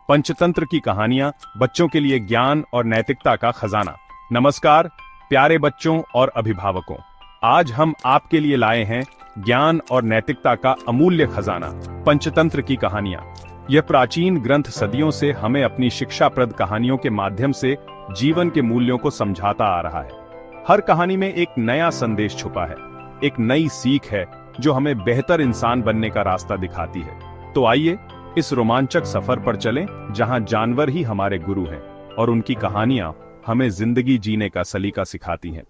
पंचतंत्र की कहानियां बच्चों के लिए ज्ञान और नैतिकता का खजाना। नमस्कार प्यारे बच्चों और अभिभावकों, आज हम आपके लिए लाए हैं ज्ञान और नैतिकता का अमूल्य खजाना, पंचतंत्र की कहानियां। यह प्राचीन ग्रंथ सदियों से हमें अपनी शिक्षाप्रद कहानियों के माध्यम से जीवन के मूल्यों को समझाता आ रहा है। हर कहानी में एक नया संदेश छुपा है, एक नई सीख है जो हमें बेहतर इंसान बनने का रास्ता दिखाती है। तो आइए इस रोमांचक सफर पर चलें जहां जानवर ही हमारे गुरु हैं और उनकी कहानियां हमें जिंदगी जीने का सलीका सिखाती हैं।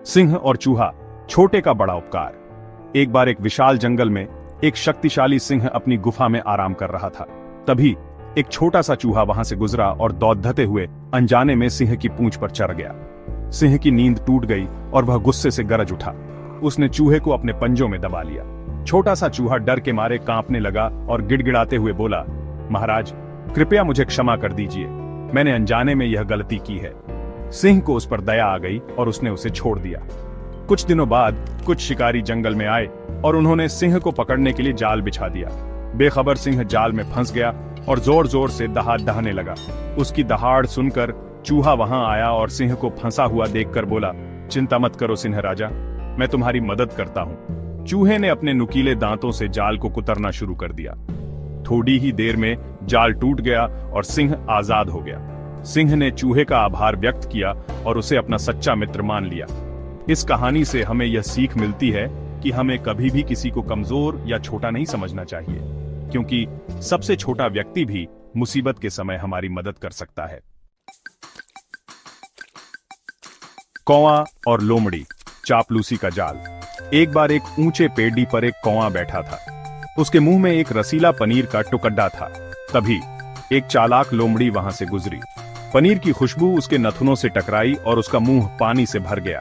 सिंह और चूहा, छोटे का बड़ा उपकार। एक बार एक विशाल जंगल में एक शक्तिशाली सिंह अपनी गुफा में आराम कर रहा था। तभी एक छोटा सा चूहा वहां से गुजरा और दौड़ते हुए अनजाने में सिंह की पूंछ पर चढ़ गया। सिंह की नींद टूट गई और वह गुस्से से गरज उठा। उसने चूहे को अपने पंजों में दबा लिया। छोटा सा चूहा डर के मारे कांपने लगा और गिड़गिड़ाते हुए बोला, महाराज कृपया मुझे क्षमा कर दीजिए, मैंने अनजाने में यह गलती की है। सिंह को उस पर दया आ गई और उसने उसे छोड़ दिया। कुछ दिनों बाद कुछ शिकारी जंगल में आए और उन्होंने सिंह को पकड़ने के लिए जाल बिछा दिया। बेखबर सिंह जाल में फंस गया और जोर जोर से दहाड़ने लगा। उसकी दहाड़ सुनकर चूहा वहां आया और सिंह को फंसा हुआ देखकर बोला, चिंता मत करो सिंह राजा, मैं तुम्हारी मदद करता हूं। चूहे ने अपने नुकीले दांतों से जाल को कुतरना शुरू कर दिया। थोड़ी ही देर में जाल टूट गया और सिंह आजाद हो गया। सिंह ने चूहे का आभार व्यक्त किया और उसे अपना सच्चा मित्र मान लिया। इस कहानी से हमें यह सीख मिलती है कि हमें कभी भी किसी को कमजोर या छोटा नहीं समझना चाहिए, क्योंकि सबसे छोटा व्यक्ति भी मुसीबत के समय हमारी मदद कर सकता है। कौवा और लोमड़ी, चापलूसी का जाल। एक बार एक ऊंचे पेड़ी पर एक कौवा बैठा था। उसके मुंह में एक रसीला पनीर का टुकड़ा था। तभी एक चालाक लोमड़ी वहां से गुजरी। पनीर की खुशबू उसके नथुनों से टकराई और उसका मुंह पानी से भर गया।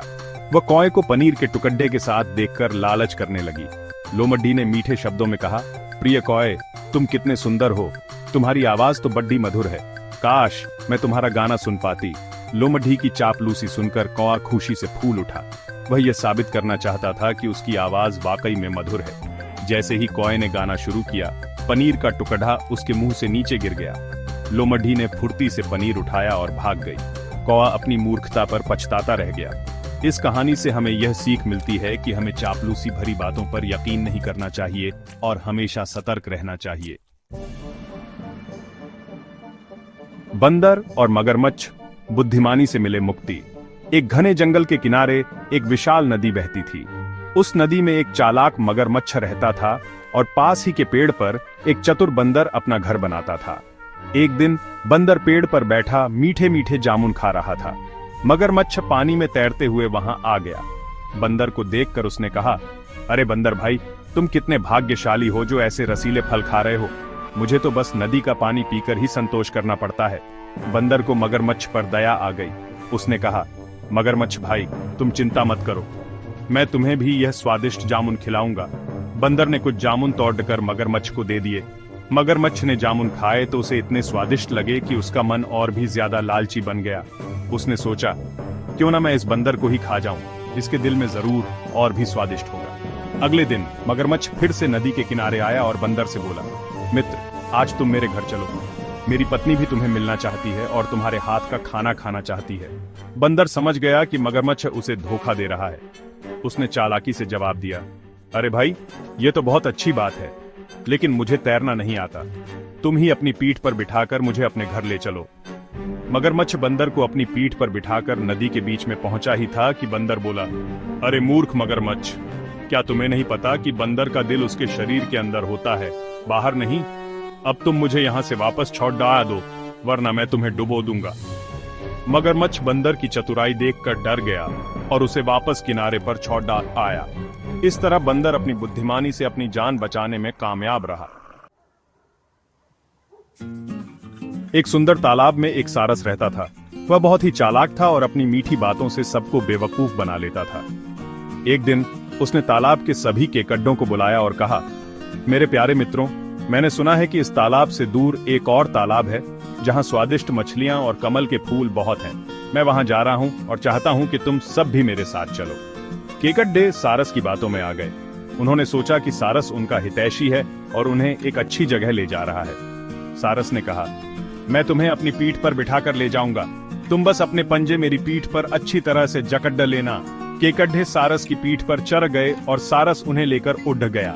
वह कौवे को पनीर के टुकड़े के साथ देखकर लालच करने लगी। लोमड़ी ने मीठे शब्दों में कहा, प्रिय कौवे, तुम कितने सुंदर हो, तुम्हारी आवाज तो बड़ी मधुर है, काश मैं तुम्हारा गाना सुन पाती। लोमड़ी की चापलूसी सुनकर कौवा खुशी से फूल उठा। वह यह साबित करना चाहता था कि उसकी आवाज वाकई में मधुर है। जैसे ही कौवे ने गाना शुरू किया, पनीर का टुकड़ा उसके मुंह से नीचे गिर गया। लोमड़ी ने फुर्ती से पनीर उठाया और भाग गई। कौवा अपनी मूर्खता पर पछताता रह गया। इस कहानी से हमें यह सीख मिलती है कि हमें चापलूसी भरी बातों पर यकीन नहीं करना चाहिए और हमेशा सतर्क रहना चाहिए। बंदर और मगरमच्छ, बुद्धिमानी से मिले मुक्ति। एक घने जंगल के किनारे एक विशाल नदी बहती थी। उस नदी में एक चालाक मगरमच्छ रहता था और पास ही के पेड़ पर एक चतुर बंदर अपना घर बनाता था। एक दिन बंदर पेड़ पर बैठा मीठे मीठे जामुन खा रहा था। मगरमच्छ पानी में तैरते हुए वहां आ गया। बंदर को देखकर उसने कहा, अरे बंदर भाई, तुम कितने भाग्यशाली हो जो ऐसे रसीले फल खा रहे हो। मुझे तो बस नदी का पानी पीकर ही संतोष करना पड़ता है। बंदर को मगरमच्छ पर दया आ गई। उसने कहा, मगरमच्छ भाई, तुम चिंता मत करो, मैं तुम्हें भी यह स्वादिष्ट जामुन खिलाऊंगा। बंदर ने कुछ जामुन तोड़कर मगरमच्छ को दे दिए। मगरमच्छ ने जामुन खाए तो उसे इतने स्वादिष्ट लगे कि उसका मन और भी ज्यादा लालची बन गया। उसने सोचा, क्यों ना मैं इस बंदर को ही खा जाऊं, इसके दिल में जरूर और भी स्वादिष्ट होगा। अगले दिन मगरमच्छ फिर से नदी के किनारे आया और बंदर से बोला, मित्र, आज तुम मेरे घर चलो, मेरी पत्नी भी तुम्हें मिलना चाहती है और तुम्हारे हाथ का खाना खाना चाहती है। बंदर समझ गया कि मगरमच्छ उसे धोखा दे रहा है। उसने चालाकी से जवाब दिया, अरे भाई, ये तो बहुत अच्छी बात है, लेकिन मुझे तैरना नहीं आता। तुम ही अपनी पीठ पर बिठाकर मुझे अपने घर ले चलो। मगरमच्छ बंदर को अपनी पीठ पर बिठाकर नदी के बीच में पहुंचा ही था कि बंदर बोला, अरे मूर्ख मगरमच्छ, क्या तुम्हें नहीं पता कि बंदर का दिल उसके शरीर के अंदर होता है, बाहर नहीं। अब तुम मुझे यहाँ से वापस छोड़ दो, वरना मैं तुम्हें डुबो दूंगा। मगरमच्छ बंदर की चतुराई देखकर डर गया और उसे वापस किनारे पर छोड़ आया। इस तरह बंदर अपनी बुद्धिमानी से अपनी जान बचाने में कामयाब रहा। एक सुंदर तालाब में एक सारस रहता था। वह बहुत ही चालाक था और अपनी मीठी बातों से सबको बेवकूफ बना लेता था। एक दिन उसने तालाब के सभी केकड़ों को बुलाया और कहा, मेरे प्यारे मित्रों, मैंने सुना है कि इस तालाब से दूर एक और तालाब है जहां स्वादिष्ट मछलियां और कमल के फूल बहुत हैं। मैं वहां जा रहा हूं और चाहता हूं कि तुम सब भी मेरे साथ चलो। केकड़े सारस की बातों में आ गए। उन्होंने सोचा कि सारस उनका हितैषी है और उन्हें एक अच्छी जगह ले जा रहा है। सारस ने कहा, मैं तुम्हें अपनी पीठ पर बिठाकर ले जाऊंगा, तुम बस अपने पंजे मेरी पीठ पर अच्छी तरह से जकड़ लेना। केकड्ढे सारस की पीठ पर चढ़ गए और सारस उन्हें लेकर उड़ गया।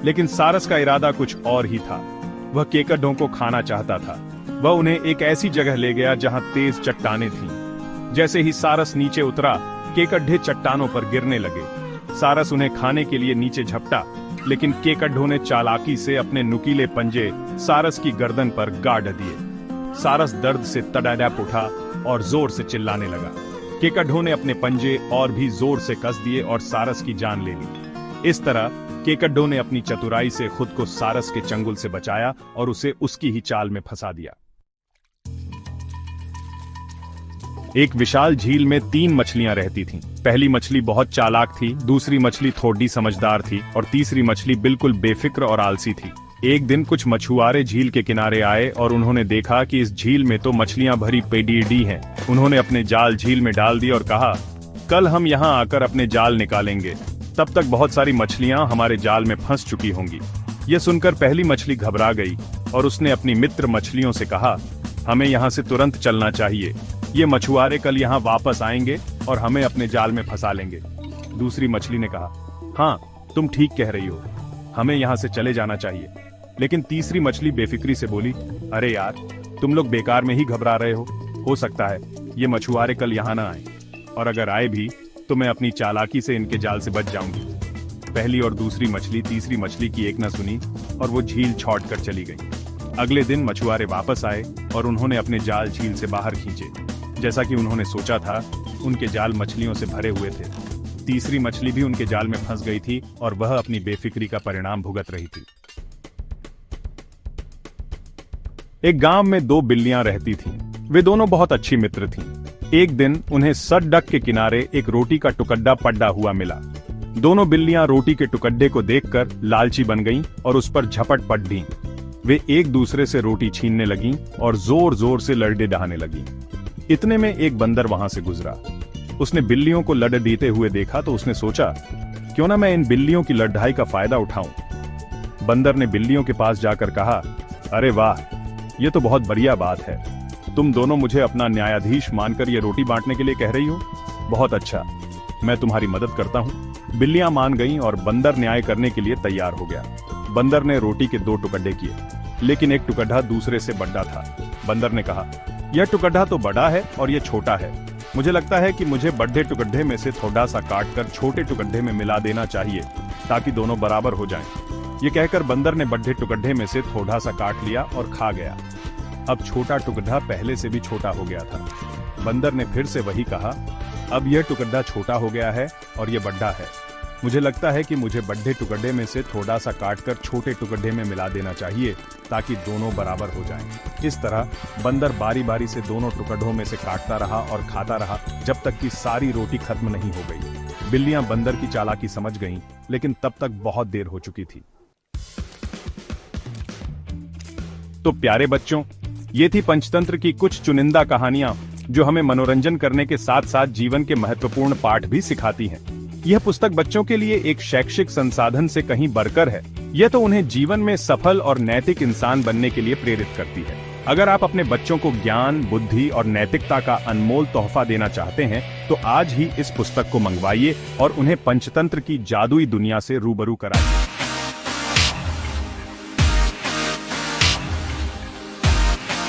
लेकिन सारस का इरादा कुछ और ही था। वह केकड्ढों को खाना चाहता था। वह उन्हें एक ऐसी जगह ले गया जहां तेज चट्टानें थीं। जैसे ही सारस नीचे उतरा, केकड्ढे चट्टानों पर गिरने लगे। सारस उन्हें खाने के लिए नीचे झपटा, लेकिन केकड्ढों ने चालाकी से अपने नुकीले पंजे सारस की गर्दन पर गाड़ दिए। सारस दर्द से तड़ाप उठा और जोर से चिल्लाने लगा। केकड्ढों ने अपने पंजे और भी जोर से कस दिए और सारस की जान ले ली। इस तरह केकड्ढों ने अपनी चतुराई से खुद को सारस के चंगुल से बचाया और उसे उसकी ही चाल में फंसा दिया। एक विशाल झील में 3 मछलियां रहती थीं। पहली मछली बहुत चालाक थी, दूसरी मछली थोड़ी समझदार थी और तीसरी मछली बिल्कुल बेफिक्र और आलसी थी। एक दिन कुछ मछुआरे झील के किनारे आए और उन्होंने देखा कि इस झील में तो मछलियां भरी पेडी हैं। उन्होंने अपने जाल झील में डाल दिए और कहा, कल हम यहाँ आकर अपने जाल निकालेंगे, तब तक बहुत सारी मछलियां हमारे जाल में फंस चुकी होंगी। यह सुनकर पहली मछली घबरा गई और उसने अपनी मित्र मछलियों से कहा, हमें यहाँ से तुरंत चलना चाहिए, ये मछुआरे कल यहाँ वापस आएंगे और हमें अपने जाल में फंसा लेंगे। दूसरी मछली ने कहा, हाँ तुम ठीक कह रही हो, हमें यहाँ से चले जाना चाहिए। लेकिन तीसरी मछली बेफिक्री से बोली, अरे यार, तुम लोग बेकार में ही घबरा रहे हो सकता है ये मछुआरे कल यहाँ ना आए, और अगर आए भी तो मैं अपनी चालाकी से इनके जाल से बच जाऊंगी। पहली और दूसरी मछली तीसरी मछली की एक न सुनी और वो झील छोड़ कर चली गई। अगले दिन मछुआरे वापस आए और उन्होंने अपने जाल झील से बाहर खींचे। जैसा कि उन्होंने सोचा था, उनके जाल मछलियों से भरे हुए थे। तीसरी मछली भी उनके जाल में फंस गई थी और वह अपनी बेफिक्री का परिणाम भुगत रही थी। एक गांव में 2 बिल्लियां रहती थीं। वे दोनों बहुत अच्छी मित्र थीं। एक दिन उन्हें सड़क के किनारे एक रोटी का टुकड़ा पड़ा हुआ मिला। दोनों बिल्लियां रोटी के टुकड़े को देखकर लालची बन गईं और उस पर झपट पड़ दी। वे एक दूसरे से रोटी छीनने लगीं और जोर जोर से लड़े डहाने लगीं। इतने में एक बंदर वहां से गुजरा। उसने बिल्लियों को लड़ देते हुए देखा तो उसने सोचा, क्यों ना मैं इन बिल्लियों की लड़ाई का फायदा उठाऊं। बंदर ने बिल्लियों के पास जाकर कहा, अरे वाह, ये तो बहुत बढ़िया बात है, तुम दोनों मुझे अपना न्यायाधीश मानकर ये रोटी बांटने के लिए कह रही हो। बहुत अच्छा, मैं तुम्हारी मदद करता हूँ। बिल्लियां मान गईं और बंदर न्याय करने के लिए तैयार हो गया। बंदर ने रोटी के 2 टुकड़े किए, लेकिन एक टुकड़ा दूसरे से बड़ा था। बंदर ने कहा, यह टुकड़ा तो बड़ा है और यह छोटा है, मुझे लगता है कि मुझे बड़े टुकड़े में से थोड़ा सा काटकर छोटे टुकड़े में मिला देना चाहिए ताकि दोनों बराबर हो जाएं। ये कहकर बंदर ने बड़े टुकड़े में से थोड़ा सा काट लिया और खा गया। अब छोटा टुकड़ा पहले से भी छोटा हो गया था। बंदर ने फिर से वही कहा, अब यह टुकड़ा छोटा हो गया है और यह बड़ा है, मुझे लगता है कि मुझे बड़े टुकड़े में से थोड़ा सा काटकर छोटे टुकड़े में मिला देना चाहिए ताकि दोनों बराबर हो जाएं। इस तरह बंदर बारी बारी से दोनों टुकड़ों में से काटता रहा और खाता रहा जब तक कि सारी रोटी खत्म नहीं हो गई। बिल्लियां बंदर की चालाकी समझ गईं, लेकिन तब तक बहुत देर हो चुकी थी। तो प्यारे बच्चों, ये थी पंचतंत्र की कुछ चुनिंदा कहानियां जो हमें मनोरंजन करने के साथ साथ जीवन के महत्वपूर्ण पाठ भी सिखाती हैं। यह पुस्तक बच्चों के लिए एक शैक्षिक संसाधन से कहीं बढ़कर है। यह तो उन्हें जीवन में सफल और नैतिक इंसान बनने के लिए प्रेरित करती है। अगर आप अपने बच्चों को ज्ञान, बुद्धि और नैतिकता का अनमोल तोहफा देना चाहते हैं, तो आज ही इस पुस्तक को मंगवाइए और उन्हें पंचतंत्र की जादुई दुनिया से रूबरू कराइए।